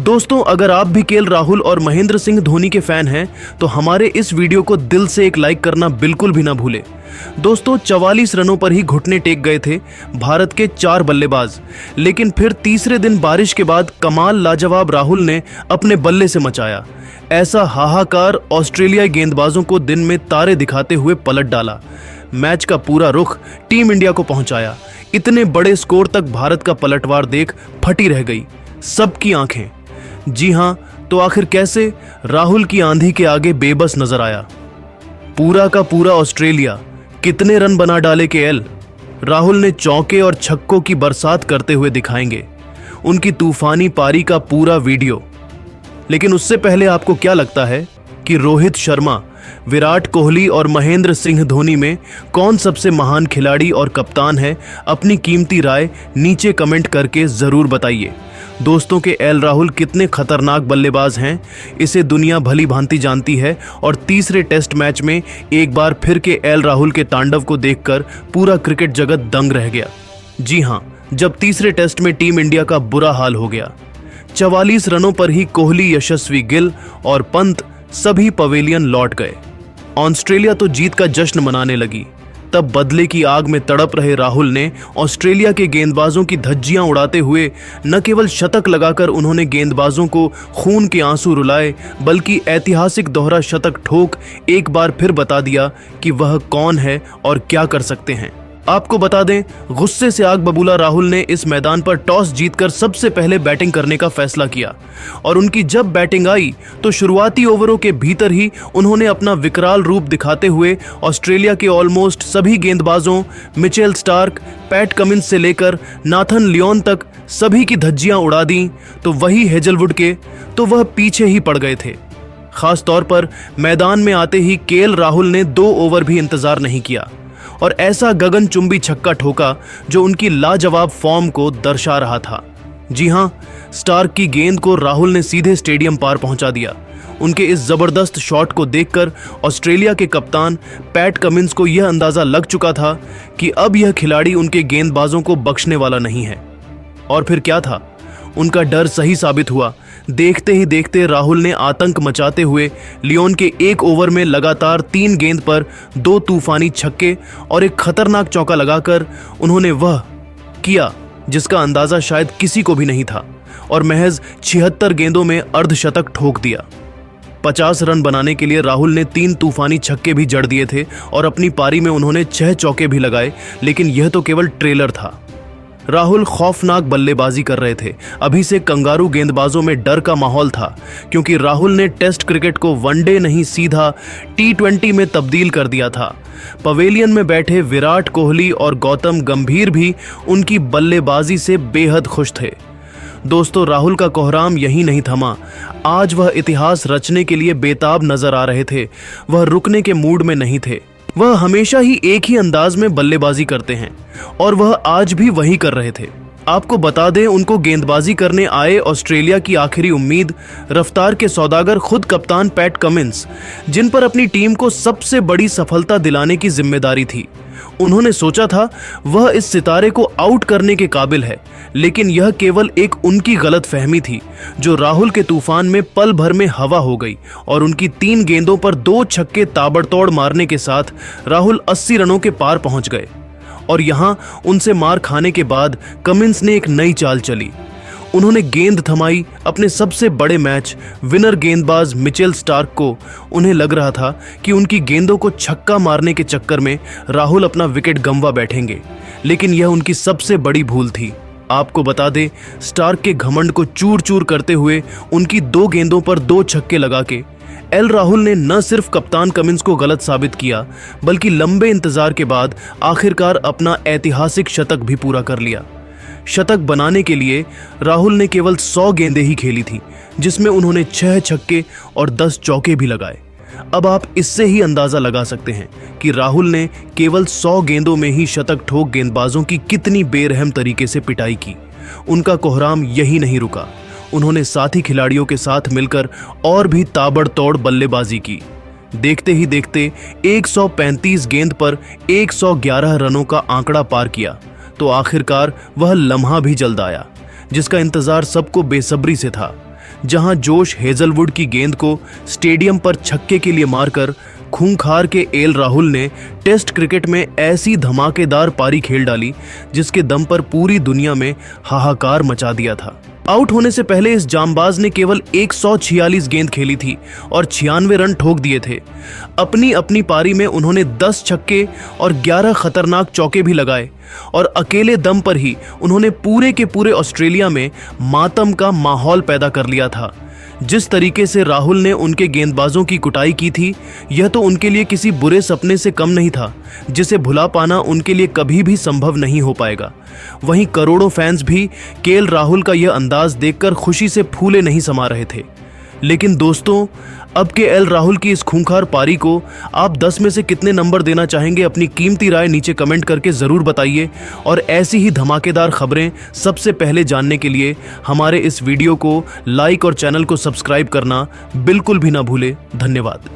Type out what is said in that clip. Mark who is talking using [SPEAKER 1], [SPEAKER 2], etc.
[SPEAKER 1] दोस्तों, अगर आप भी केएल राहुल और महेंद्र सिंह धोनी के फैन हैं तो हमारे इस वीडियो को दिल से एक लाइक करना बिल्कुल भी ना भूलें। दोस्तों, 44 रनों पर ही घुटने टेक गए थे भारत के 4 बल्लेबाज, लेकिन फिर तीसरे दिन बारिश के बाद कमाल लाजवाब राहुल ने अपने बल्ले से मचाया। ऐसा हाहाकार ऑस्ट्रेलियाई गेंदबाजों को दिन में तारे दिखाते हुए पलट डाला। मैच का पूरा रुख टीम इंडिया को पहुंचाया। इतने बड़े स्कोर तक भारत का पलटवार देख फटी रह गई सबकी आंखें। जी हां, तो आखिर कैसे राहुल की आंधी के आगे बेबस नजर आया पूरा का पूरा ऑस्ट्रेलिया। कितने रन बना डाले केएल। राहुल ने चौके और छक्कों की बरसात करते हुए दिखाएंगे उनकी तूफानी पारी का पूरा वीडियो। लेकिन उससे पहले आपको क्या लगता है कि रोहित शर्मा, विराट कोहली और महेंद्र सिंह धोनी में कौन सबसे महान खिलाड़ी और कप्तान है? अपनी कीमती राय नीचे कमेंट करके जरूर बताइए। दोस्तों, के एल राहुल कितने खतरनाक बल्लेबाज हैं इसे दुनिया भली भांति जानती है और तीसरे टेस्ट मैच में एक बार फिर के एल राहुल के तांडव को देखकर पूरा क्रिकेट जगत दंग रह गया। जी हां, जब तीसरे टेस्ट में टीम इंडिया का बुरा हाल हो गया। 44 रनों पर ही कोहली, यशस्वी, गिल और पंत सभी पवेलियन लौट गए। ऑस्ट्रेलिया तो जीत का जश्न मनाने लगी। तब बदले की आग में तड़प रहे राहुल ने ऑस्ट्रेलिया के गेंदबाजों की धज्जियां उड़ाते हुए न केवल शतक लगाकर उन्होंने गेंदबाजों को खून के आंसू रुलाए, बल्कि ऐतिहासिक दोहरा शतक ठोक एक बार फिर बता दिया कि वह कौन है और क्या कर सकते हैं। आपको बता दें, गुस्से से आग बबूला राहुल ने इस मैदान पर टॉस जीतकर सबसे पहले बैटिंग करने का फैसला किया और उनकी जब बैटिंग आई तो शुरुआती ओवरों के भीतर ही उन्होंने अपना विकराल रूप दिखाते हुए ऑस्ट्रेलिया के ऑलमोस्ट सभी गेंदबाजों, मिचेल स्टार्क, पैट कमिंस से लेकर नाथन लियोन तक सभी की धज्जियां उड़ा दी। तो वही हेजलवुड के तो वह पीछे ही पड़ गए थे। खास तौर पर मैदान में आते ही केएल राहुल ने 2 ओवर भी इंतजार नहीं किया और ऐसा गगनचुंबी छक्का ठोका जो उनकी लाजवाब फॉर्म को दर्शा रहा था। जी हां, स्टार्क की गेंद को राहुल ने सीधे स्टेडियम पार पहुंचा दिया। उनके इस जबरदस्त शॉट को देखकर ऑस्ट्रेलिया के कप्तान पैट कमिंस को यह अंदाजा लग चुका था कि अब यह खिलाड़ी उनके गेंदबाजों को बख्शने वाला नहीं है। और फिर क्या था, उनका डर सही साबित हुआ। देखते ही देखते राहुल ने आतंक मचाते हुए लियोन के 1 ओवर में लगातार 3 गेंद पर 2 तूफानी छक्के और एक खतरनाक चौका लगाकर उन्होंने वह किया जिसका अंदाजा शायद किसी को भी नहीं था और महज 76 गेंदों में अर्धशतक ठोक दिया। 50 रन बनाने के लिए राहुल ने 3 तूफानी छक्के भी जड़ दिए थे और अपनी पारी में उन्होंने 6 चौके भी लगाए। लेकिन यह तो केवल ट्रेलर था। राहुल खौफनाक बल्लेबाजी कर रहे थे। अभी से कंगारू गेंदबाजों में डर का माहौल था, क्योंकि राहुल ने टेस्ट क्रिकेट को वनडे नहीं सीधा T20 में तब्दील कर दिया था। पवेलियन में बैठे विराट कोहली और गौतम गंभीर भी उनकी बल्लेबाजी से बेहद खुश थे। दोस्तों, राहुल का कोहराम यही नहीं थमा। आज वह इतिहास रचने के लिए बेताब नजर आ रहे थे। वह रुकने के मूड में नहीं थे। वह हमेशा ही एक ही अंदाज में बल्लेबाजी करते हैं और वह आज भी वही कर रहे थे। आपको बता दें, उनको गेंदबाजी करने आए ऑस्ट्रेलिया की आखिरी उम्मीद, रफ्तार के सौदागर खुद कप्तान पैट कमिंस, जिन पर अपनी टीम को सबसे बड़ी सफलता दिलाने की जिम्मेदारी थी। उन्होंने सोचा था वह इस सितारे को आउट करने के काबिल है, लेकिन यह केवल एक उनकी गलतफहमी थी जो राहुल के तूफान में पल भर में हवा हो गई और उनकी 3 गेंदों पर 2 छक्के ताबड़तोड़ मारने के साथ राहुल 80 रनों के पार पहुंच गए। और यहां उनसे मार खाने के बाद कमिंस ने एक नई चाल चली। उन्होंने गेंद थमाई अपने सबसे बड़े मैच विनर गेंदबाज मिचेल स्टार्क को। उन्हें लग रहा था कि उनकी गेंदों को छक्का मारने के चक्कर में राहुल अपना विकेट गंवा बैठेंगे, लेकिन यह उनकी सबसे बड़ी भूल थी। आपको बता दें, स्टार्क के घमंड को चूर चूर करते हुए उनकी 2 गेंदों पर 2 छक्के लगा के एल राहुल ने न सिर्फ कप्तान कमिंस को गलत साबित किया, बल्कि लंबे इंतजार के बाद आखिरकार अपना ऐतिहासिक शतक भी पूरा कर लिया। शतक बनाने के लिए राहुल ने केवल 100 गेंदें ही खेली थी, जिसमें उन्होंने 6 छक्के और 10 चौके भी लगाए। अब आप इससे ही अंदाजा लगा सकते हैं कि राहुल ने केवल 100 गेंदों में ही शतक ठोक गेंदबाजों की कितनी बेरहम तरीके से पिटाई की। उनका कोहराम यही नहीं रुका। उन्होंने साथी खिलाड़ियों के साथ मिलकर और भी ताबड़तोड़ बल्लेबाजी की। देखते ही देखते 135 गेंद पर 111 रनों का आंकड़ा पार किया तो आखिरकार वह लम्हा भी जल्द आया जिसका इंतजार सबको बेसब्री से था। जहां जोश हेजलवुड की गेंद को स्टेडियम पर छक्के के लिए मारकर खूंखार के एल राहुल ने टेस्ट क्रिकेट में ऐसी धमाकेदार पारी खेल डाली जिसके दम पर पूरी दुनिया में हाहाकार मचा दिया था। आउट होने से पहले इस जांबाज ने केवल 146 गेंद खेली थी और 96 रन ठोक दिए थे। अपनी अपनी पारी में उन्होंने 10 छक्के और 11 खतरनाक चौके भी लगाए और अकेले दम पर ही उन्होंने पूरे के पूरे ऑस्ट्रेलिया में मातम का माहौल पैदा कर लिया था। जिस तरीके से राहुल ने उनके गेंदबाजों की कुटाई की थी, यह तो उनके लिए किसी बुरे सपने से कम नहीं था, जिसे भुला पाना उनके लिए कभी भी संभव नहीं हो पाएगा। वहीं करोड़ों फैंस भी केएल राहुल का यह अंदाज देखकर खुशी से फूले नहीं समा रहे थे। लेकिन दोस्तों, अब केएल राहुल की इस खूंखार पारी को आप 10 में से कितने नंबर देना चाहेंगे? अपनी कीमती राय नीचे कमेंट करके ज़रूर बताइए और ऐसी ही धमाकेदार खबरें सबसे पहले जानने के लिए हमारे इस वीडियो को लाइक और चैनल को सब्सक्राइब करना बिल्कुल भी ना भूले। धन्यवाद।